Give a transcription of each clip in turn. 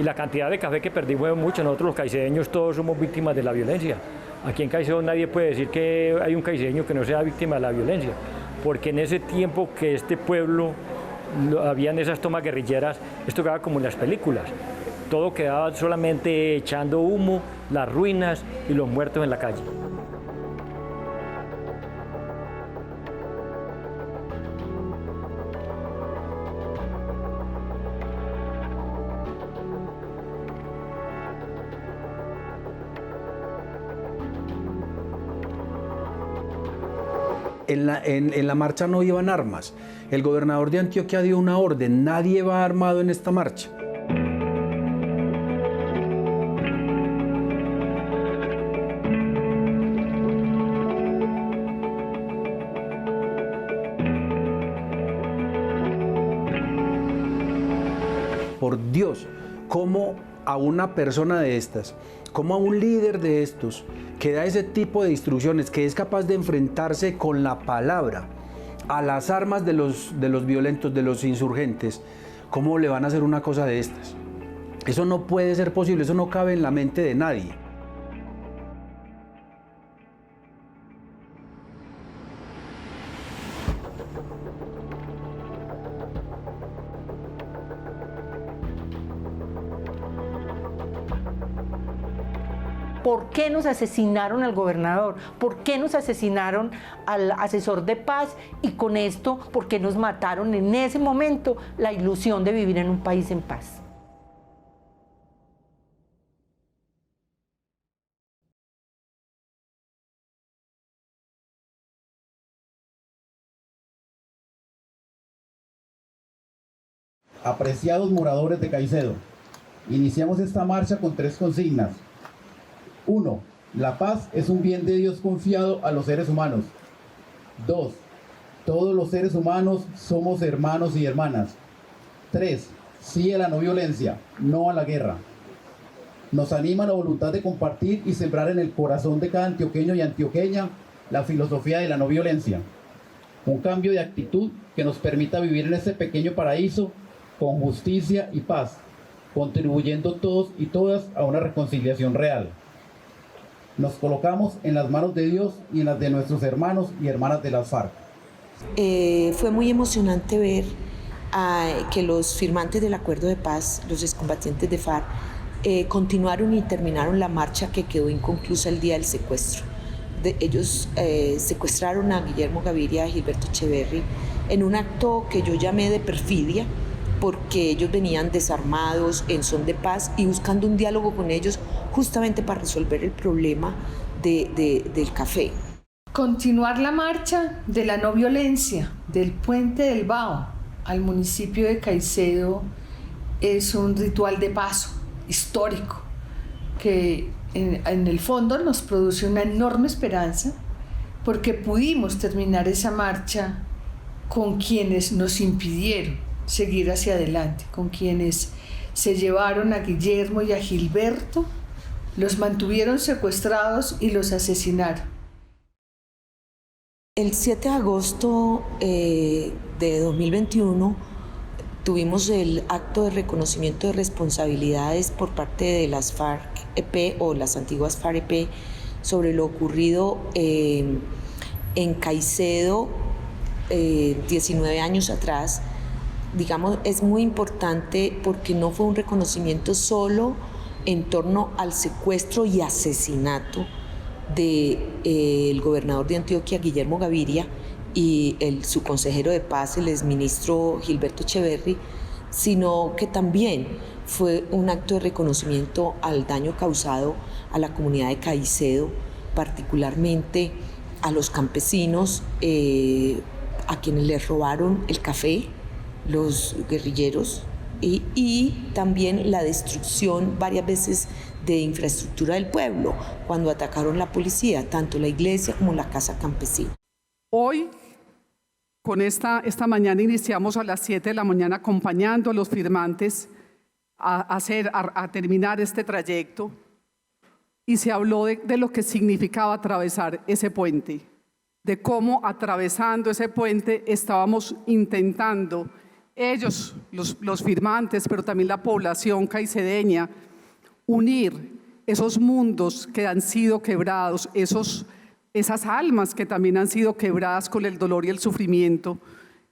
y la cantidad de café que perdimos fue mucho. Nosotros los caicedeños todos somos víctimas de la violencia. Aquí en Caicedo nadie puede decir que hay un caicedeño que no sea víctima de la violencia, porque en ese tiempo que este pueblo habían esas tomas guerrilleras, esto quedaba como en las películas. Todo quedaba solamente echando humo, las ruinas y los muertos en la calle. En la marcha no iban armas. El gobernador de Antioquia dio una orden, nadie va armado en esta marcha. Por Dios, ¿cómo a una persona de estas, cómo a un líder de estos, que da ese tipo de instrucciones, que es capaz de enfrentarse con la palabra a las armas de los violentos, de los insurgentes, cómo le van a hacer una cosa de estas? Eso no puede ser posible, eso no cabe en la mente de nadie. ¿Por qué nos asesinaron al gobernador? ¿Por qué nos asesinaron al asesor de paz? Y con esto, ¿por qué nos mataron en ese momento la ilusión de vivir en un país en paz? Apreciados moradores de Caicedo, iniciamos esta marcha con 3 consignas. 1. La paz es un bien de Dios confiado a los seres humanos. 2. Todos los seres humanos somos hermanos y hermanas. 3. Sí a la no violencia, no a la guerra. Nos anima la voluntad de compartir y sembrar en el corazón de cada antioqueño y antioqueña la filosofía de la no violencia. Un cambio de actitud que nos permita vivir en este pequeño paraíso con justicia y paz, contribuyendo todos y todas a una reconciliación real. Nos colocamos en las manos de Dios y en las de nuestros hermanos y hermanas de las FARC. Fue muy emocionante ver que los firmantes del acuerdo de paz, los excombatientes de FARC, continuaron y terminaron la marcha que quedó inconclusa el día del secuestro. Ellos secuestraron a Guillermo Gaviria y a Gilberto Echeverry en un acto que yo llamé de perfidia, porque ellos venían desarmados, en son de paz y buscando un diálogo con ellos justamente para resolver el problema del café. Continuar la marcha de la no violencia del Puente del Bao al municipio de Caicedo es un ritual de paso histórico que en el fondo nos produce una enorme esperanza, porque pudimos terminar esa marcha con quienes nos impidieron seguir hacia adelante, con quienes se llevaron a Guillermo y a Gilberto, los mantuvieron secuestrados y los asesinaron. El 7 de agosto de 2021 tuvimos el acto de reconocimiento de responsabilidades por parte de las FARC-EP o las antiguas FARC-EP sobre lo ocurrido en Caicedo 19 años atrás. Digamos, es muy importante porque no fue un reconocimiento solo en torno al secuestro y asesinato del gobernador de Antioquia, Guillermo Gaviria, y su consejero de paz, el exministro Gilberto Echeverry, sino que también fue un acto de reconocimiento al daño causado a la comunidad de Caicedo, particularmente a los campesinos, a quienes les robaron el café, los guerrilleros, y también la destrucción varias veces de infraestructura del pueblo cuando atacaron la policía, tanto la iglesia como la casa campesina. Hoy, con esta mañana, iniciamos a las 7 de la mañana acompañando a los firmantes a terminar este trayecto, y se habló de lo que significaba atravesar ese puente, de cómo atravesando ese puente estábamos intentando ellos, los firmantes, pero también la población caicedeña, unir esos mundos que han sido quebrados, esas almas que también han sido quebradas con el dolor y el sufrimiento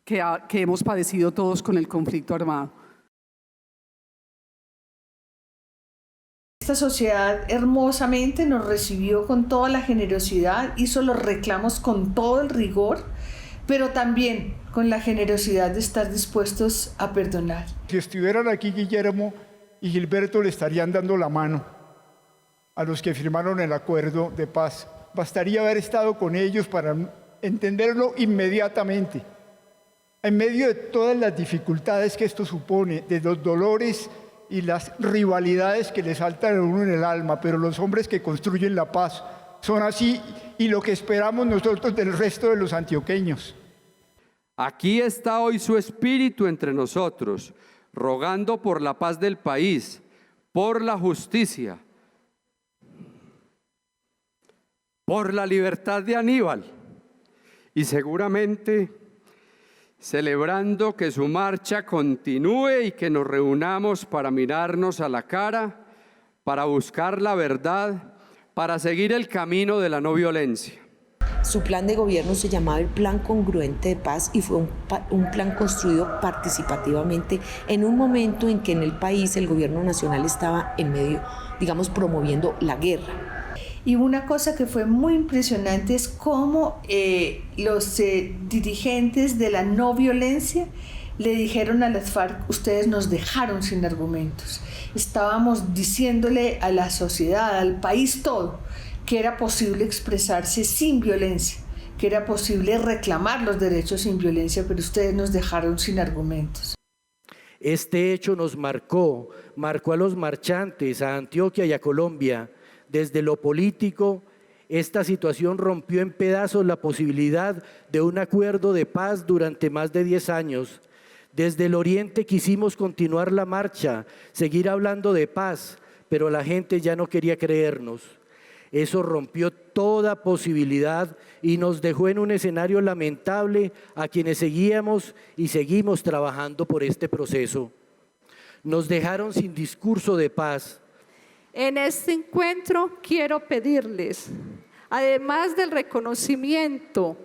que hemos padecido todos con el conflicto armado. Esta sociedad hermosamente nos recibió con toda la generosidad, hizo los reclamos con todo el rigor, pero también con la generosidad de estar dispuestos a perdonar. Si estuvieran aquí Guillermo y Gilberto, le estarían dando la mano a los que firmaron el acuerdo de paz. Bastaría haber estado con ellos para entenderlo inmediatamente. En medio de todas las dificultades que esto supone, de los dolores y las rivalidades que le saltan a uno en el alma, pero los hombres que construyen la paz son así, y lo que esperamos nosotros del resto de los antioqueños. Aquí está hoy su espíritu entre nosotros, rogando por la paz del país, por la justicia, por la libertad de Aníbal, y seguramente celebrando que su marcha continúe y que nos reunamos para mirarnos a la cara, para buscar la verdad, para seguir el camino de la no violencia. Su plan de gobierno se llamaba el Plan Congruente de Paz y fue un plan construido participativamente en un momento en que en el país el gobierno nacional estaba en medio, digamos, promoviendo la guerra. Y una cosa que fue muy impresionante es cómo los dirigentes de la no violencia le dijeron a las FARC: ustedes nos dejaron sin argumentos. Estábamos diciéndole a la sociedad, al país todo, que era posible expresarse sin violencia, que era posible reclamar los derechos sin violencia, pero ustedes nos dejaron sin argumentos. Este hecho nos marcó a los marchantes, a Antioquia y a Colombia. Desde lo político, esta situación rompió en pedazos la posibilidad de un acuerdo de paz durante más de 10 años. Desde el oriente quisimos continuar la marcha, seguir hablando de paz, pero la gente ya no quería creernos. Eso rompió toda posibilidad y nos dejó en un escenario lamentable a quienes seguíamos y seguimos trabajando por este proceso. Nos dejaron sin discurso de paz. En este encuentro quiero pedirles, además del reconocimiento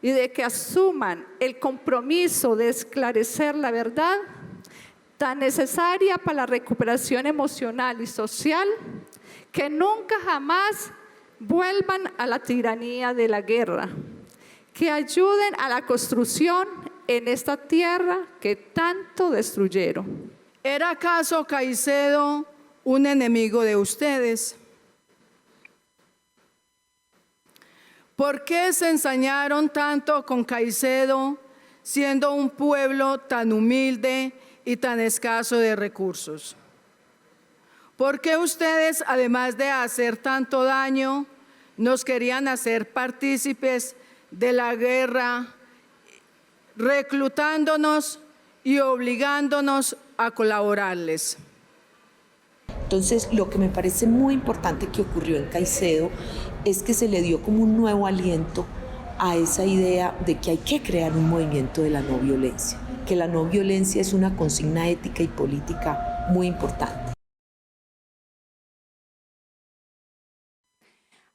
y de que asuman el compromiso de esclarecer la verdad tan necesaria para la recuperación emocional y social, que nunca jamás vuelvan a la tiranía de la guerra, que ayuden a la construcción en esta tierra que tanto destruyeron. ¿Era acaso Caicedo un enemigo de ustedes? ¿Por qué se ensañaron tanto con Caicedo, siendo un pueblo tan humilde y tan escaso de recursos? ¿Por qué ustedes, además de hacer tanto daño, nos querían hacer partícipes de la guerra, reclutándonos y obligándonos a colaborarles? Entonces, lo que me parece muy importante que ocurrió en Caicedo es que se le dio como un nuevo aliento a esa idea de que hay que crear un movimiento de la no violencia, que la no violencia es una consigna ética y política muy importante.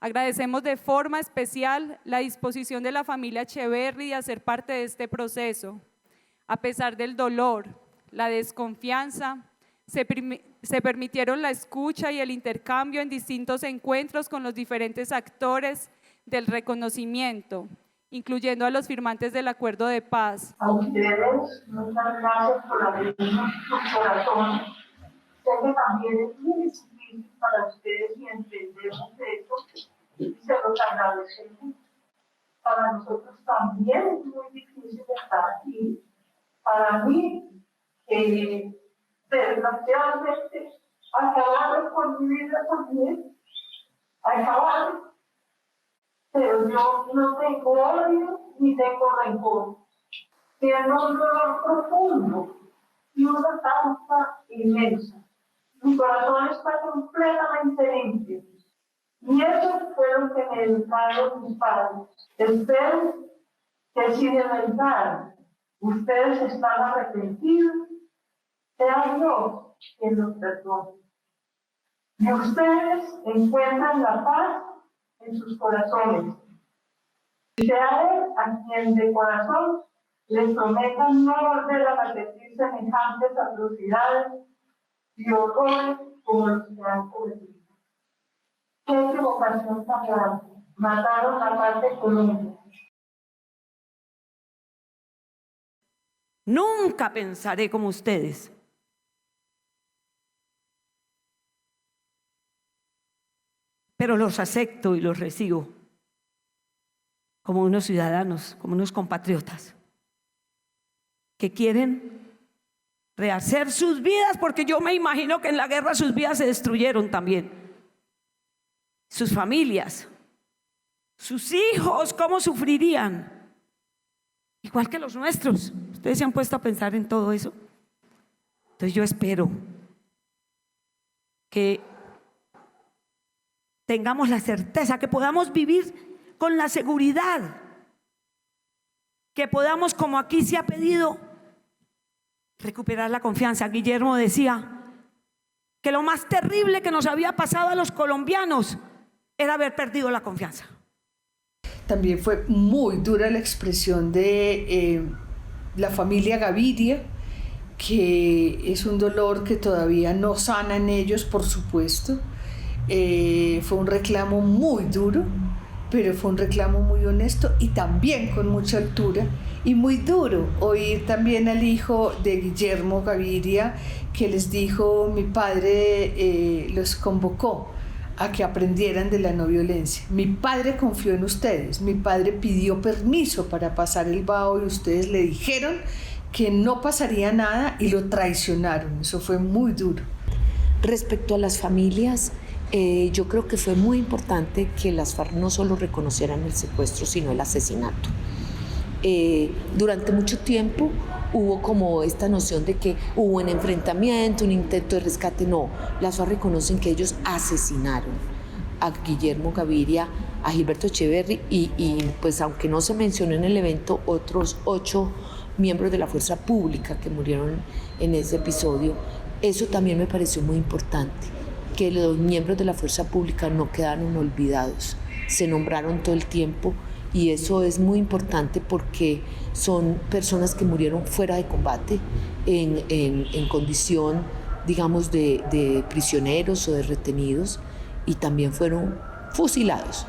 Agradecemos de forma especial la disposición de la familia Echeverri de hacer parte de este proceso. A pesar del dolor, la desconfianza, se permitieron la escucha y el intercambio en distintos encuentros con los diferentes actores del reconocimiento, incluyendo a los firmantes del acuerdo de paz. A ustedes, muchas gracias por abrirnos sus corazones. Sé que también es muy difícil para ustedes y entendemos esto y se los agradecemos. Para nosotros también es muy difícil estar aquí. Para mí, desgraciadamente, acabar con mi vida también, acabar, pero yo no tengo odio ni tengo rencor. Tengo un dolor profundo y una causa inmensa. Mi corazón está completamente limpio. Y eso fue lo que me educaron mis padres. Espero que si de verdad Ustedes están arrepentidos, sea Dios quien los perdone. Y ustedes encuentran la paz en sus corazones. Sea Él a quien de corazón les prometan no volver a repetir semejantes atrocidades y horrores como los que han cometido. ¡Qué equivocación tan grande! Mataron la paz de Colombia. Nunca pensaré como ustedes. Pero los acepto y los recibo como unos ciudadanos, como unos compatriotas que quieren rehacer sus vidas, porque yo me imagino que en la guerra sus vidas se destruyeron también. Sus familias, sus hijos, ¿cómo sufrirían? Igual que los nuestros. ¿Ustedes se han puesto a pensar en todo eso? Entonces yo espero que tengamos la certeza, que podamos vivir con la seguridad, que podamos, como aquí se ha pedido, recuperar la confianza. Guillermo decía que lo más terrible que nos había pasado a los colombianos era haber perdido la confianza. También fue muy dura la expresión de la familia Gaviria, que es un dolor que todavía no sana en ellos, por supuesto. Fue un reclamo muy duro, pero fue un reclamo muy honesto y también con mucha altura, y muy duro oír también al hijo de Guillermo Gaviria, que les dijo: mi padre los convocó a que aprendieran de la no violencia. Mi padre confió en ustedes, mi padre pidió permiso para pasar el Bao y ustedes le dijeron que no pasaría nada y lo traicionaron. Eso fue muy duro. Respecto a las familias, yo creo que fue muy importante que las FARC no solo reconocieran el secuestro, sino el asesinato. Durante mucho tiempo hubo como esta noción de que hubo un enfrentamiento, un intento de rescate. No, las FARC reconocen que ellos asesinaron a Guillermo Gaviria, a Gilberto Echeverri y pues aunque no se mencionó en el evento, otros 8 miembros de la fuerza pública que murieron en ese episodio. Eso también me pareció muy importante, que los miembros de la fuerza pública no quedaron olvidados, se nombraron todo el tiempo, y eso es muy importante porque son personas que murieron fuera de combate, en condición, digamos, de prisioneros o de retenidos, y también fueron fusilados.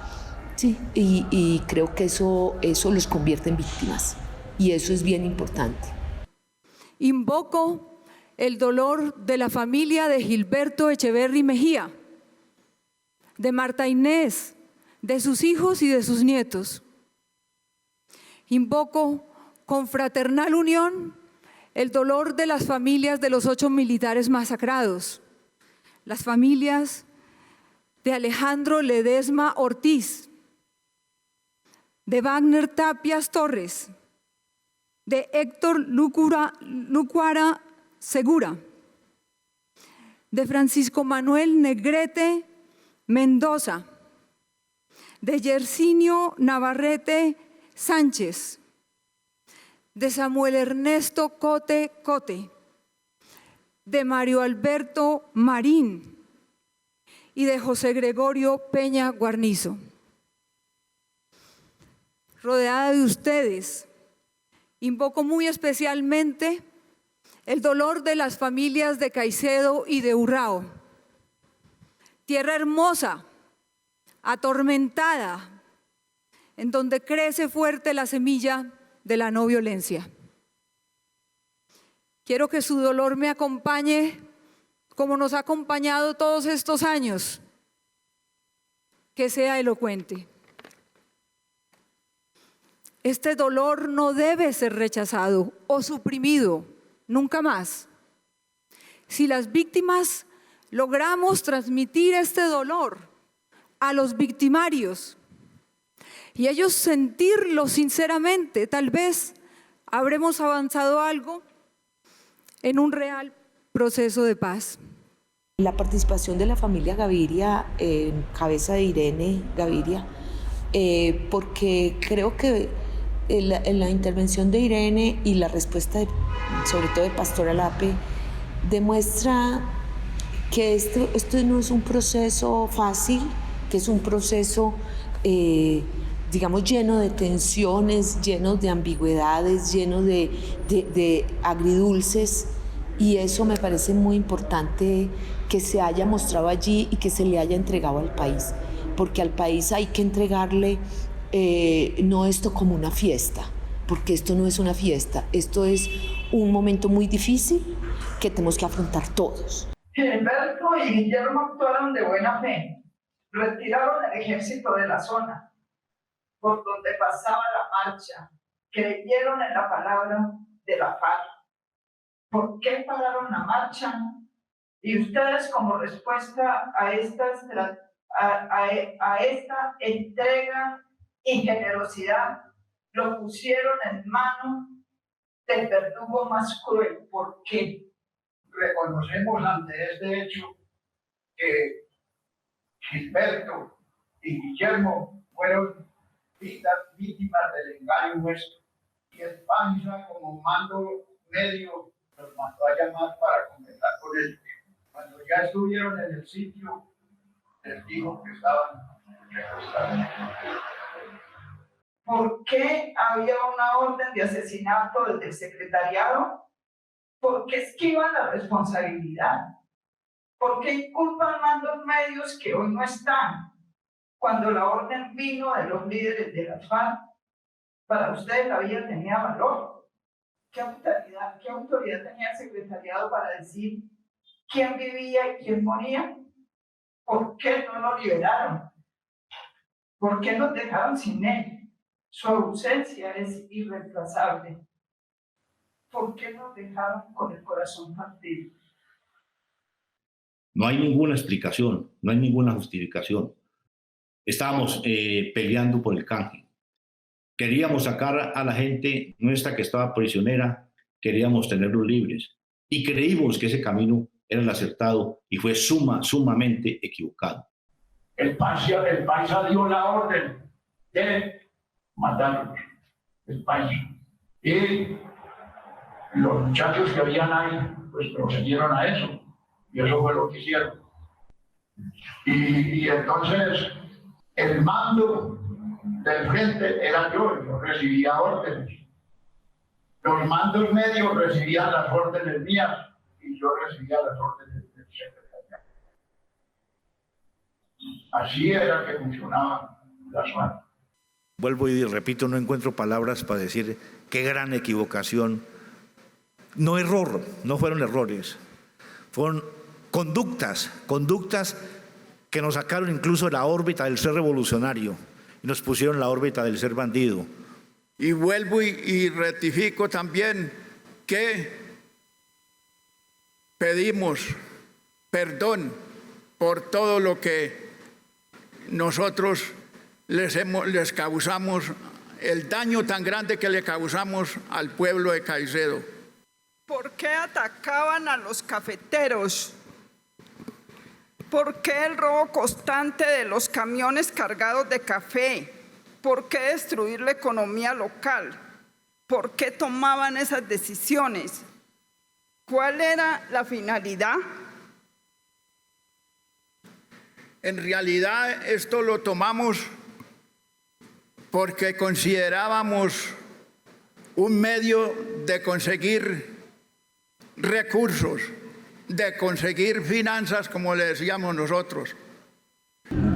Sí, y creo que eso los convierte en víctimas, y eso es bien importante. Invoco el dolor de la familia de Gilberto Echeverri Mejía, de Marta Inés, de sus hijos y de sus nietos. Invoco con fraternal unión el dolor de las familias de los 8 militares masacrados, las familias de Alejandro Ledesma Ortiz, de Wagner Tapias Torres, de Héctor Lucuara Segura, de Francisco Manuel Negrete Mendoza, de Yersinio Navarrete Sánchez, de Samuel Ernesto Cote, de Mario Alberto Marín y de José Gregorio Peña Guarnizo. Rodeada de ustedes, invoco muy especialmente el dolor de las familias de Caicedo y de Urrao. Tierra hermosa, atormentada, en donde crece fuerte la semilla de la no violencia. Quiero que su dolor me acompañe como nos ha acompañado todos estos años, que sea elocuente. Este dolor no debe ser rechazado o suprimido, nunca más. Si las víctimas logramos transmitir este dolor a los victimarios y ellos sentirlo sinceramente, tal vez habremos avanzado algo en un real proceso de paz. La participación de la familia Gaviria, en cabeza de Irene Gaviria, porque creo que la intervención de Irene y la respuesta, sobre todo de Pastor Alape, demuestra que esto no es un proceso fácil, que es un proceso, digamos, lleno de tensiones, lleno de ambigüedades, lleno de agridulces, y eso me parece muy importante que se haya mostrado allí y que se le haya entregado al país, porque al país hay que entregarle no esto como una fiesta, porque esto no es una fiesta, esto es un momento muy difícil que tenemos que afrontar todos. Gilberto y Guillermo actuaron de buena fe, retiraron el ejército de la zona por donde pasaba la marcha, creyeron en la palabra de la FARC. ¿Por qué pararon la marcha? Y ustedes, como respuesta a esta entrega y generosidad, lo pusieron en manos del verdugo más cruel. ¿Por qué? Reconocemos ante este hecho que Gilberto y Guillermo fueron víctimas del engaño nuestro, y el Panza, como mando medio, los mandó a llamar para conversar con ellos. Cuando ya estuvieron en el sitio, les dijo que estaban secuestrados. ¿Por qué había una orden de asesinato desde el secretariado? ¿Por qué esquivan la responsabilidad? ¿Por qué inculpan mandos medios que hoy no están? Cuando la orden vino de los líderes de las FARC, para ustedes la vida tenía valor. ¿Qué autoridad tenía el secretariado para decir quién vivía y quién moría? ¿Por qué no lo liberaron? ¿Por qué nos dejaron sin él? Su ausencia es irreemplazable. ¿Por qué nos dejaron con el corazón partido? No hay ninguna explicación, no hay ninguna justificación. Estábamos peleando por el canje. Queríamos sacar a la gente nuestra que estaba prisionera, queríamos tenerlos libres. Y creímos que ese camino era el acertado y fue sumamente equivocado. El Paisa dio la orden de matarlos, el Paisa. Y los muchachos que habían ahí, pues procedieron a eso. Y eso fue lo que hicieron. Y entonces el mando del frente era yo recibía órdenes. Los mandos medios recibían las órdenes mías y yo recibía las órdenes del secretariado. Así era que funcionaban las FARC. Vuelvo y repito, no encuentro palabras para decir qué gran equivocación. No error, no fueron errores, fueron conductas que nos sacaron incluso de la órbita del ser revolucionario y nos pusieron en la órbita del ser bandido. Y vuelvo y rectifico también que pedimos perdón por todo lo que nosotros les causamos, el daño tan grande que le causamos al pueblo de Caicedo. ¿Por qué atacaban a los cafeteros? ¿Por qué el robo constante de los camiones cargados de café? ¿Por qué destruir la economía local? ¿Por qué tomaban esas decisiones? ¿Cuál era la finalidad? En realidad esto lo tomamos porque considerábamos un medio de conseguir recursos, de conseguir finanzas, como le decíamos nosotros.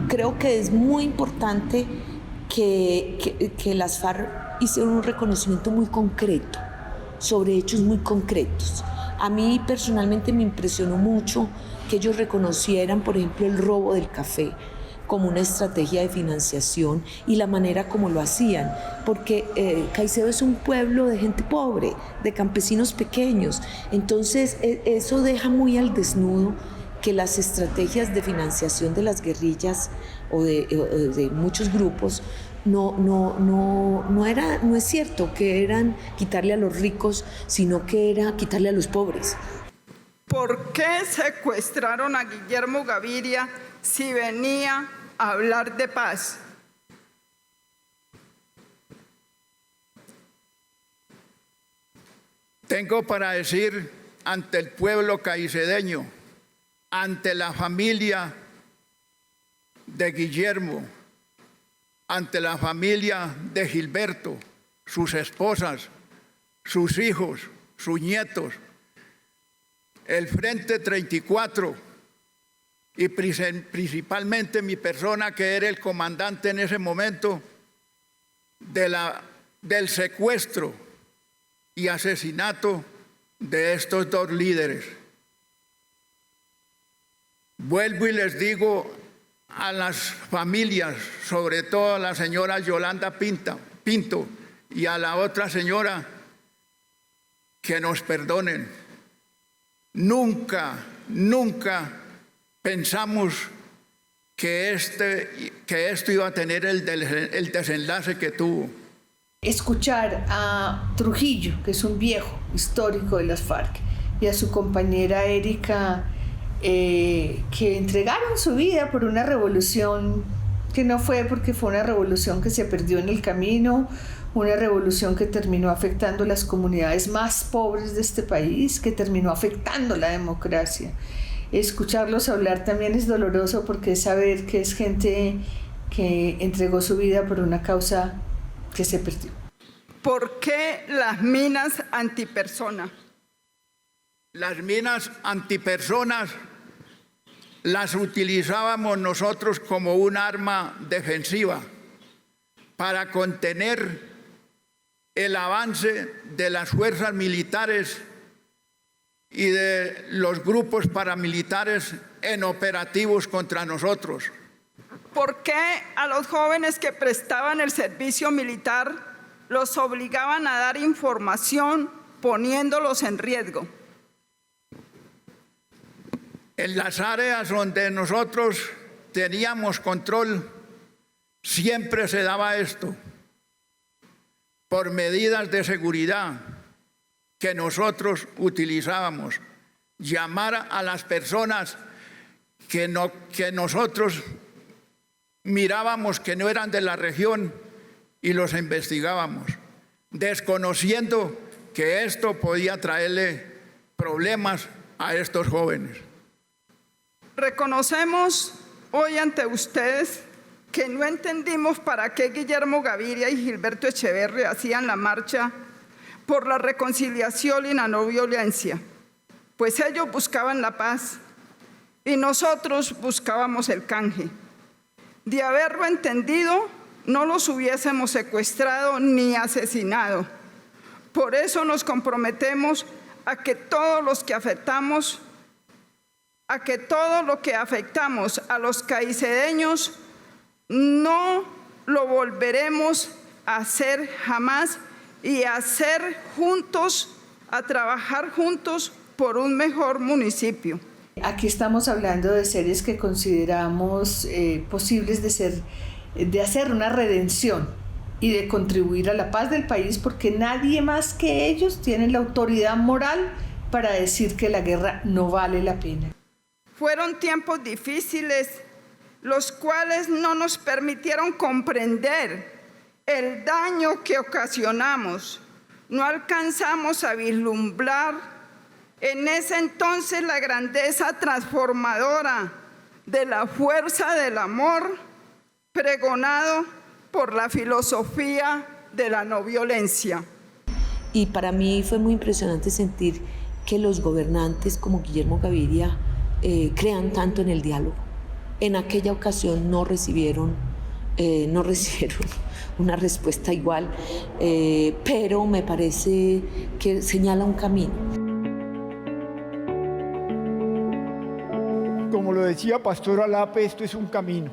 Creo que es muy importante que las FARC hicieron un reconocimiento muy concreto, sobre hechos muy concretos. A mí personalmente me impresionó mucho que ellos reconocieran, por ejemplo, el robo del café como una estrategia de financiación y la manera como lo hacían, porque Caicedo es un pueblo de gente pobre, de campesinos pequeños, entonces eso deja muy al desnudo que las estrategias de financiación de las guerrillas o de muchos grupos no es cierto que eran quitarle a los ricos, sino que era quitarle a los pobres. ¿Por qué secuestraron a Guillermo Gaviria si venía a hablar de paz? Tengo para decir ante el pueblo caicedeño, ante la familia de Guillermo, ante la familia de Gilberto, sus esposas, sus hijos, sus nietos, el Frente 34 y principalmente mi persona, que era el comandante en ese momento del secuestro y asesinato de estos dos líderes. Vuelvo y les digo a las familias, sobre todo a la señora Yolanda Pinto y a la otra señora, que nos perdonen. Nunca pensamos que esto iba a tener el desenlace que tuvo. Escuchar a Trujillo, que es un viejo histórico de las FARC, y a su compañera Erika, que entregaron su vida por una revolución que no fue, porque fue una revolución que se perdió en el camino, una revolución que terminó afectando las comunidades más pobres de este país, que terminó afectando la democracia. Escucharlos hablar también es doloroso, porque es saber que es gente que entregó su vida por una causa que se perdió. ¿Por qué las minas antipersona? Las minas antipersonas las utilizábamos nosotros como un arma defensiva para contener el avance de las fuerzas militares y de los grupos paramilitares en operativos contra nosotros. ¿Por qué a los jóvenes que prestaban el servicio militar los obligaban a dar información poniéndolos en riesgo? En las áreas donde nosotros teníamos control, siempre se daba esto, por medidas de seguridad que nosotros utilizábamos. Llamar a las personas que nosotros mirábamos que no eran de la región y los investigábamos, desconociendo que esto podía traerle problemas a estos jóvenes. Reconocemos hoy ante ustedes que no entendimos para qué Guillermo Gaviria y Gilberto Echeverri hacían la marcha por la reconciliación y la no violencia, pues ellos buscaban la paz y nosotros buscábamos el canje. De haberlo entendido, no los hubiésemos secuestrado ni asesinado. Por eso nos comprometemos a que todo lo que afectamos a los caicedeños no lo volveremos a hacer jamás, y a trabajar juntos por un mejor municipio. Aquí estamos hablando de seres que consideramos posibles de hacer una redención y de contribuir a la paz del país, porque nadie más que ellos tiene la autoridad moral para decir que la guerra no vale la pena. Fueron tiempos difíciles, los cuales no nos permitieron comprender el daño que ocasionamos. No alcanzamos a vislumbrar en ese entonces la grandeza transformadora de la fuerza del amor pregonado por la filosofía de la no violencia. Y para mí fue muy impresionante sentir que los gobernantes como Guillermo Gaviria crean tanto en el diálogo. En aquella ocasión no recibieron una respuesta igual, pero me parece que señala un camino. Como lo decía Pastor Alape, esto es un camino.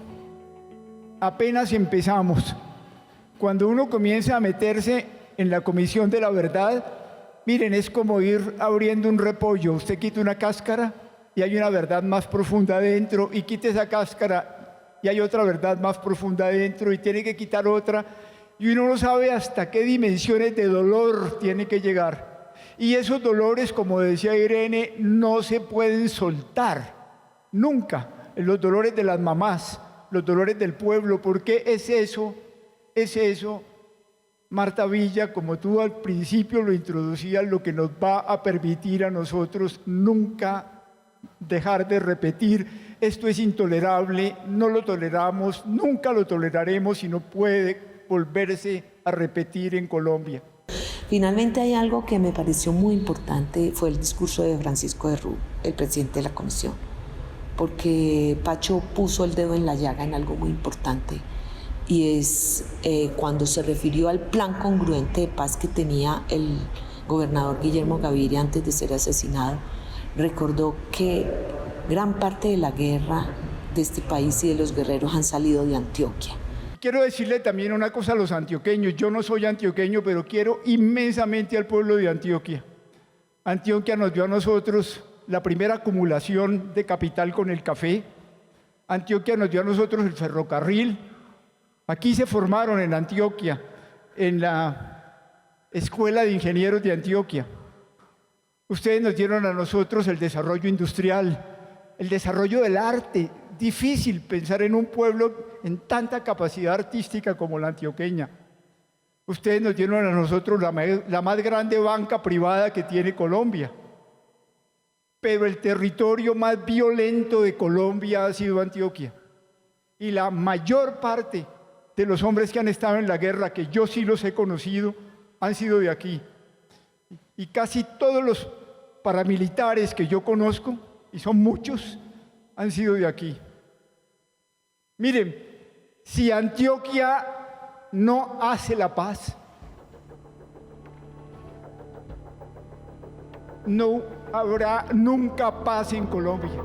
Apenas empezamos. Cuando uno comienza a meterse en la comisión de la verdad, miren, es como ir abriendo un repollo. Usted quita una cáscara y hay una verdad más profunda adentro, y quita esa cáscara y hay otra verdad más profunda adentro, y tiene que quitar otra, y uno no sabe hasta qué dimensiones de dolor tiene que llegar. Y esos dolores, como decía Irene, no se pueden soltar nunca. Los dolores de las mamás, los dolores del pueblo, porque es eso Marta Villa, como tú al principio lo introducías, lo que nos va a permitir a nosotros nunca dejar de repetir: esto es intolerable, no lo toleramos, nunca lo toleraremos y no puede volverse a repetir en Colombia. Finalmente hay algo que me pareció muy importante, fue el discurso de Francisco de Rú, el presidente de la comisión, porque Pacho puso el dedo en la llaga en algo muy importante, y es cuando se refirió al plan congruente de paz que tenía el gobernador Guillermo Gaviria antes de ser asesinado. Recordó que gran parte de la guerra de este país y de los guerreros han salido de Antioquia. Quiero decirle también una cosa a los antioqueños. Yo no soy antioqueño, pero quiero inmensamente al pueblo de Antioquia. Antioquia nos dio a nosotros la primera acumulación de capital con el café. Antioquia nos dio a nosotros el ferrocarril. Aquí se formaron en Antioquia, en la Escuela de Ingenieros de Antioquia. Ustedes nos dieron a nosotros el desarrollo industrial, el desarrollo del arte. Difícil pensar en un pueblo en tanta capacidad artística como la antioqueña. Ustedes nos dieron a nosotros la más grande banca privada que tiene Colombia. Pero el territorio más violento de Colombia ha sido Antioquia. Y la mayor parte de los hombres que han estado en la guerra, que yo sí los he conocido, han sido de aquí. Y casi todos los paramilitares que yo conozco, y son muchos, han sido de aquí. Miren, si Antioquia no hace la paz, no habrá nunca paz en Colombia.